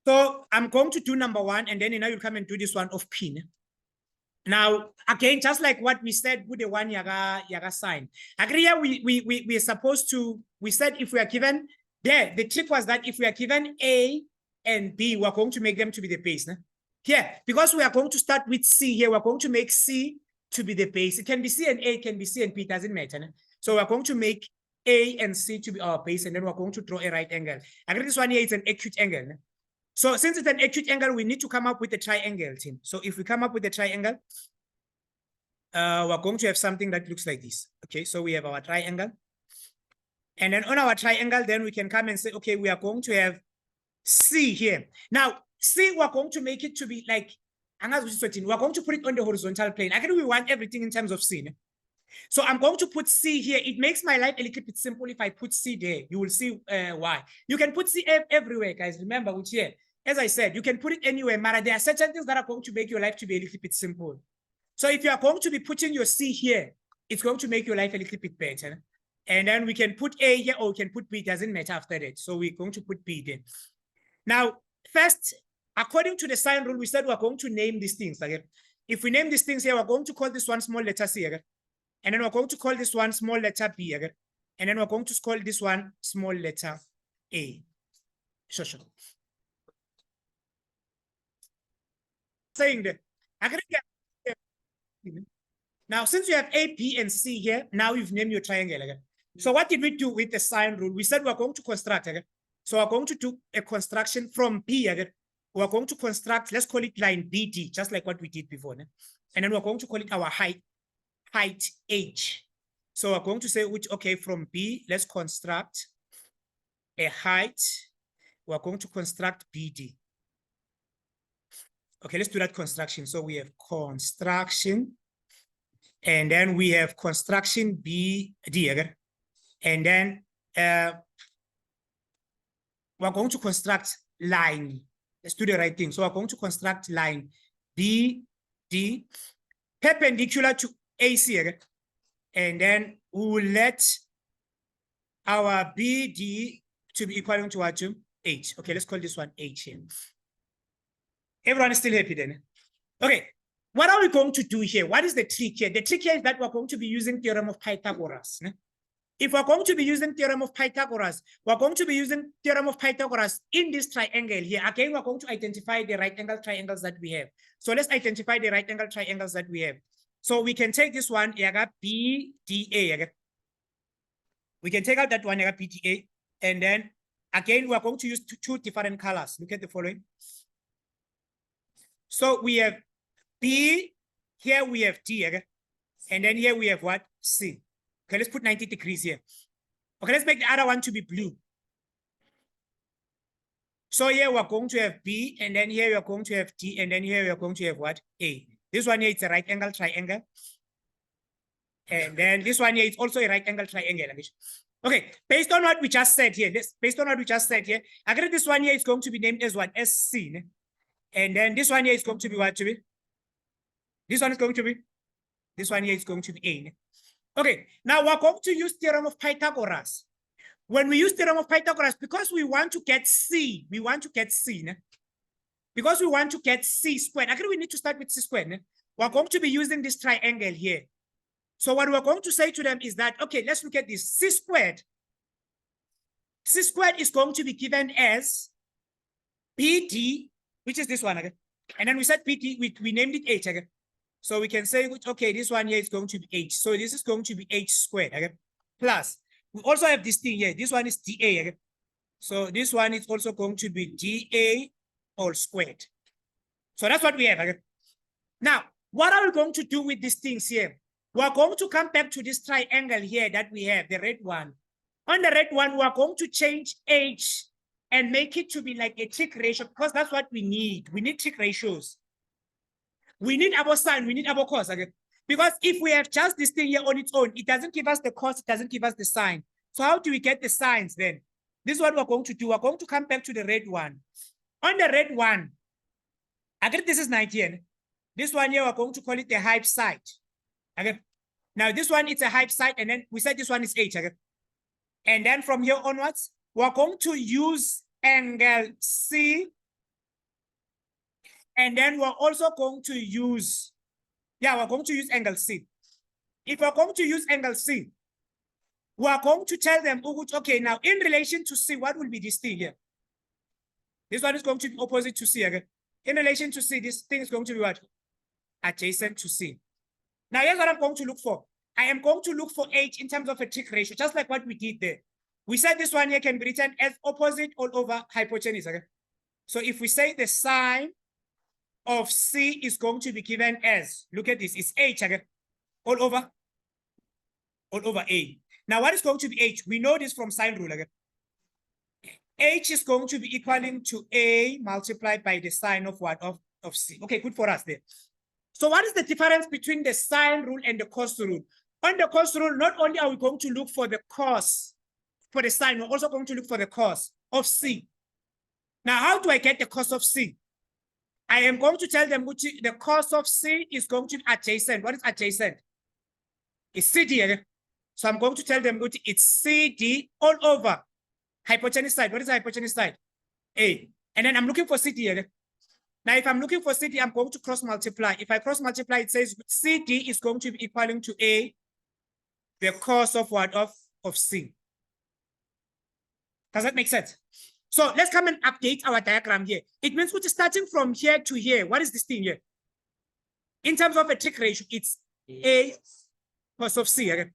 So I'm going to do number one, and then now you come and do this one of P. Now, again, just like what we said with the one yaga sign. Agree here, we're supposed to, we said if we are given, there, the trick was that if we are given A and B, we're going to make them to be the base. Here, because we are going to start with C here, we're going to make C to be the base. It can be C and A, it can be C and B, it doesn't matter. So we're going to make A and C to be our base, and then we're going to draw a right angle. Agree, this one here is an acute angle. So since it's an acute angle, we need to come up with a triangle, team. So if we come up with a triangle, we're going to have something that looks like this. Okay, so we have our triangle. And then on our triangle, then we can come and say, okay, we are going to have C here. Now, C, we're going to make it to be like, we're going to put it on the horizontal plane. Actually, we want everything in terms of C. So I'm going to put C here. It makes my life a little bit simple if I put C there. You will see why. You can put C everywhere, guys. Remember, which here, as I said, you can put it anywhere, but there are certain things that are going to make your life to be a little bit simple. So if you are going to be putting your C here, it's going to make your life a little bit better. And then we can put A here, or we can put B. It doesn't matter after that. So we're going to put B there. Now, first, according to the sign rule, we said we're going to name these things. Okay? If we name these things here, we're going to call this one small letter C. Okay? And then we're going to call this one small letter B. Okay? And then we're going to call this one small letter A. Sure. Saying that. Now, since you have A, B, and C here, now you've named your triangle. Okay? So what did we do with the sign rule? We said we're going to construct. Okay? So we're going to do a construction from P. Okay? We're going to construct, let's call it line BD, just like what we did before. Ne? And then we're going to call it our height H. So we're going to say, which, okay, from B, let's construct a height. We're going to construct BD. Okay, let's do that construction. So we have construction, and then we have construction BD. Okay? And then we're going to construct line. Let's do the right thing. So we're going to construct line BD perpendicular to AC. Okay? And then we will let our BD to be equal to what? To H. Okay, let's call this one H here. Everyone is still happy then? Okay, what are we going to do here? What is the trick here? The trick here is that we're going to be using theorem of Pythagoras. Ne? If we're going to be using theorem of Pythagoras, we're going to be using theorem of Pythagoras in this triangle here. Again, we're going to identify the right angle triangles that we have. So let's identify the right angle triangles that we have. So we can take this one, BDA. We can take out that one, BDA. And then again, we're going to use two different colors. Look at the following. So we have B, here we have D, okay? And then here we have what? C. Okay, let's put 90 degrees here. Okay, let's make the other one to be blue. So here we're going to have B, and then here we're going to have D, and then here we're going to have what? A. This one here is a right angle triangle. And then this one here is also a right angle triangle. Okay, based on what we just said here, I agree this one here is going to be named as what? As C. And then this one here is going to be what to be? This one is going to be? This one here is going to be A. Okay, now we're going to use theorem of Pythagoras. When we use theorem of Pythagoras, because we want to get C, because we want to get C squared. Actually, we need to start with C squared. We're going to be using this triangle here. So what we're going to say to them is that, okay, let's look at this. C squared is going to be given as BD, which is this one again. And then we said BD, we named it H again. So we can say, okay, this one here is going to be H. So this is going to be H squared again. Plus, we also have this thing here. This one is DA again. So this one is also going to be DA all squared. So that's what we have again. Now, what are we going to do with these things here? We're going to come back to this triangle here that we have, the red one. On the red one, we're going to change H and make it to be like a trig ratio, because that's what we need. We need trig ratios. We need our sine, we need our cos. Okay? Because if we have just this thing here on its own, it doesn't give us the cos, it doesn't give us the sine. So how do we get the sines then? This is what we're going to do. We're going to come back to the red one. On the red one, I get this is 19. This one here, we're going to call it the hype side. Okay? Now this one, it's a hype side, and then we said this one is H. Okay? And then from here onwards, we're going to use angle C And then we're also going to use, we're going to use angle C. If we're going to use angle C, we're going to tell them, okay, now in relation to C, what will be this thing here? This one is going to be opposite to C again. In relation to C, this thing is going to be what? Adjacent to C. Now, here's what I'm going to look for. I am going to look for H in terms of a trig ratio, just like what we did there. We said this one here can be written as opposite all over hypotenuse. Okay? So if we say the sine of C is going to be given as, look at this, it's H again, all over A. Now, what is going to be H? We know this from sine rule again. H is going to be equaling to A multiplied by the sine of what? Of C. Okay, good for us there. So what is the difference between the sine rule and the cos rule? On the cos rule, not only are we going to look for the cos for the sine, we're also going to look for the cos of C. Now, how do I get the cos of C? I am going to tell them which the cos of C is going to be adjacent. What is adjacent? It's CD. Okay? So I'm going to tell them which it's CD all over hypotenuse side. What is the hypotenuse side? A. And then I'm looking for CD. Okay? Now, if I'm looking for CD, I'm going to cross multiply. If I cross multiply, it says CD is going to be equaling to A, the cos of what? Of C. Does that make sense? So let's come and update our diagram here. It means we're starting from here to here. What is this thing here? In terms of a trig ratio, it's A cos of C. Okay?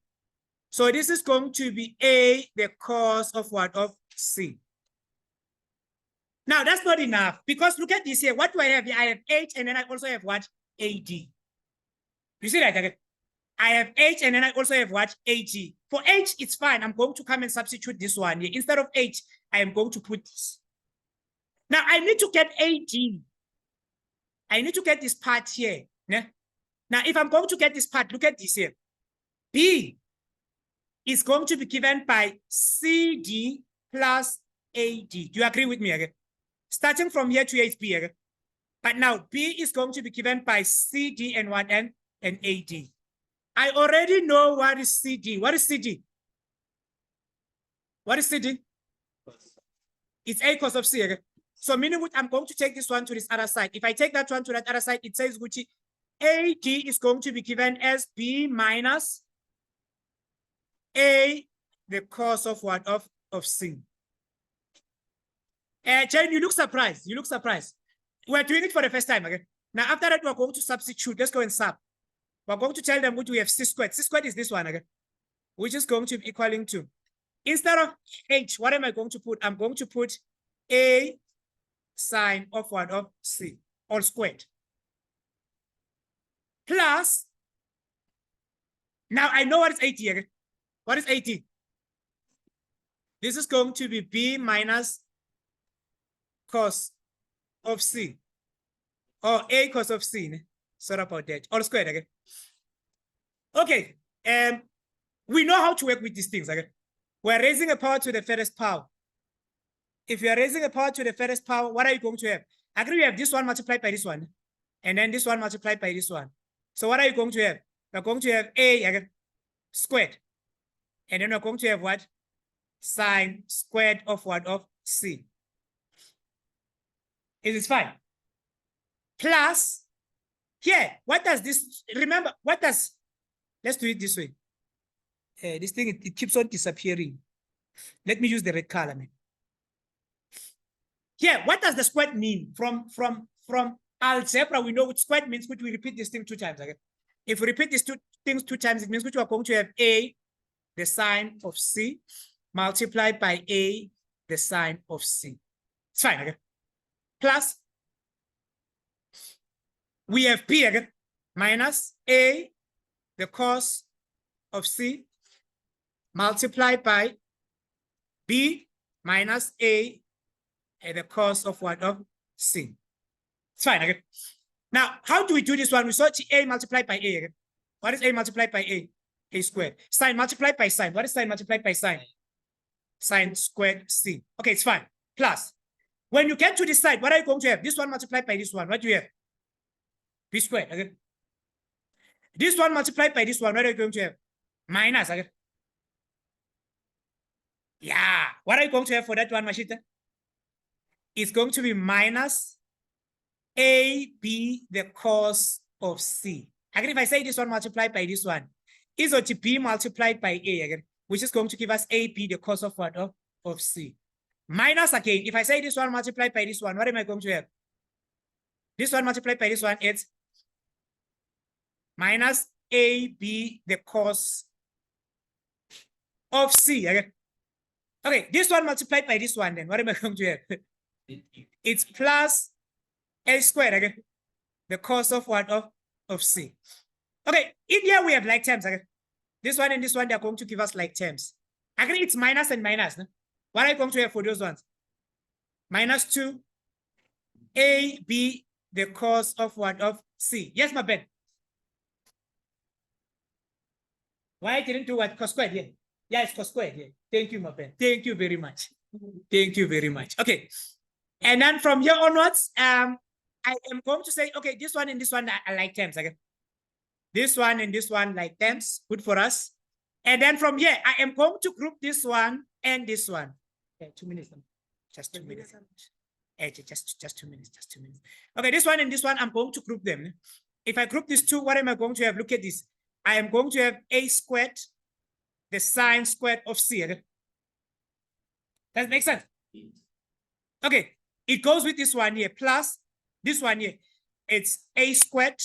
So this is going to be A, the cos of what? Of C. Now, that's not enough because look at this here. What do I have here? I have H and then I also have what? AD. You see that? Okay? I have H and then I also have what? AG. For H, it's fine. I'm going to come and substitute this one here. Instead of H, I am going to put this. Now, I need to get AD. I need to get this part here. Yeah? Now, if I'm going to get this part, look at this here. B is going to be given by CD plus AD. Do you agree with me again? Starting from here to here is B again. But now B is going to be given by CD and what? And AD. I already know what is CD. What is CD? What is CD? It's A cos of C. Okay? So meaning what I'm going to take this one to this other side. If I take that one to that other side, it says which AD is going to be given as B minus A, the cos of what? Of C. Jane, you look surprised. You look surprised. We're doing it for the first time again. Now, after that, we're going to substitute. Let's go and sub. We're going to tell them what we have C squared. C squared is this one again, which is going to be equaling to. Instead of H, what am I going to put? I'm going to put A sine of what? Of C, all squared. Plus, now I know what is 80 again. What is 80? This is going to be B minus cos of C, or A cos of C. Sorry about that. All squared again. Okay. We know how to work with these things again. We're raising a power to the first power. If you are raising a power to the first power, what are you going to have? I agree, we have this one multiplied by this one, and then this one multiplied by this one. So what are you going to have? We're going to have A again, squared. And then we're going to have what? Sine squared of what? Of C. Is it fine? Plus, here, what does this, remember, what does, let's do it this way. This thing, it keeps on disappearing. Let me use the red color, man. Here, what does the squared mean? From algebra, we know what squared means, which we repeat this thing 2 times. Okay? If we repeat these 2 things 2 times, it means which we are going to have A, the sine of C, multiplied by A, the sine of C. It's fine, okay? Plus, we have B again, minus A, the cos of C, multiplied by B minus A, and the cos of what? Of C. It's fine, okay? Now, how do we do this one? We saw A multiplied by A again. What is A multiplied by A? A squared. Sine multiplied by sine. What is sine multiplied by sine? Sine squared C. Okay, it's fine. Plus, when you get to this side, what are you going to have? This one multiplied by this one. What do you have? B squared. Okay. This one multiplied by this one. What are you going to have? Minus. Okay. Yeah. What are you going to have for that one, Mashita? It's going to be minus AB the cos of C. Again, if I say this one multiplied by this one, is to B multiplied by A again, which is going to give us AB the cos of what? Of C. Minus again, if I say this one multiplied by this one, what am I going to have? This one multiplied by this one, it's minus AB the cos of C again. Okay, this one multiplied by this one, then what am I going to have? It's plus A squared again, the cos of what? Of C. Okay, in here we have like terms again. This one and this one, they're going to give us like terms. Again, it's minus and minus. No? What are you going to have for those ones? Minus 2 AB the cos of what? Of C. Yes, my Ben. Why I didn't do what? Cos squared here. Yeah, it's cos squared here. Thank you, my Ben. Thank you very much. Thank you very much. Okay. And then from here onwards, I am going to say, okay, this one and this one are like terms again. This one and this one like terms, good for us. And then from here, I am going to group this one and this one. Okay, 2 minutes. Just 2 minutes. Just 2 minutes. Just 2 minutes. Okay, this one and this one, I'm going to group them. If I group these two, what am I going to have? Look at this. I am going to have A squared, the sine squared of C. Okay? Does it make sense? Okay, it goes with this one here plus this one here. It's A squared,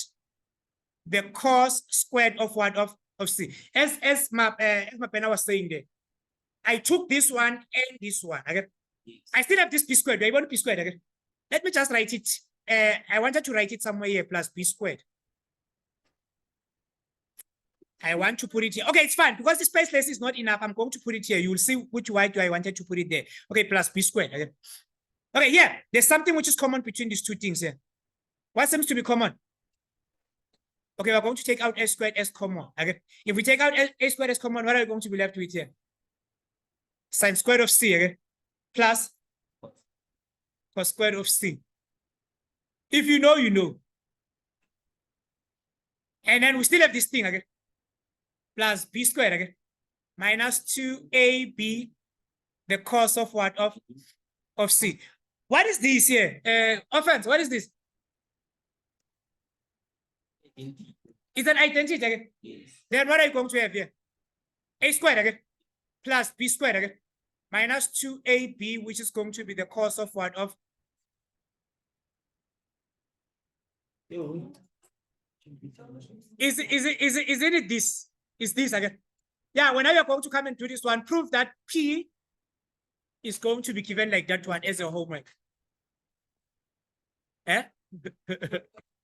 the cos squared of what? Of C. As my pen was saying there, I took this one and this one. Okay? I still have this B squared. Do I want B squared? Okay? Let me just write it. I wanted to write it somewhere here plus B squared. I want to put it here. Okay, it's fine. Because the spaceless is not enough, I'm going to put it here. You will see which y do I wanted to put it there. Okay, plus B squared. Okay, okay, yeah. There's something which is common between these two things here. What seems to be common? Okay, we're going to take out A squared as common. Okay, if we take out A squared as common, what are we going to be left with here? Sine squared of C, okay? Plus cos squared of C. If you know, you know. And then we still have this thing, okay? Plus B squared, okay? Minus 2AB, the cos of what? Of C. What is this here? Offense, what is this? It's an identity, okay? Yes. Then what are you going to have here? A squared, okay? Plus B squared, okay? Minus 2AB, which is going to be the cos of what? Of Is it this? Is this again? Yeah, whenever you're going to come and do this one, prove that P is going to be given like that one as a homework. Eh?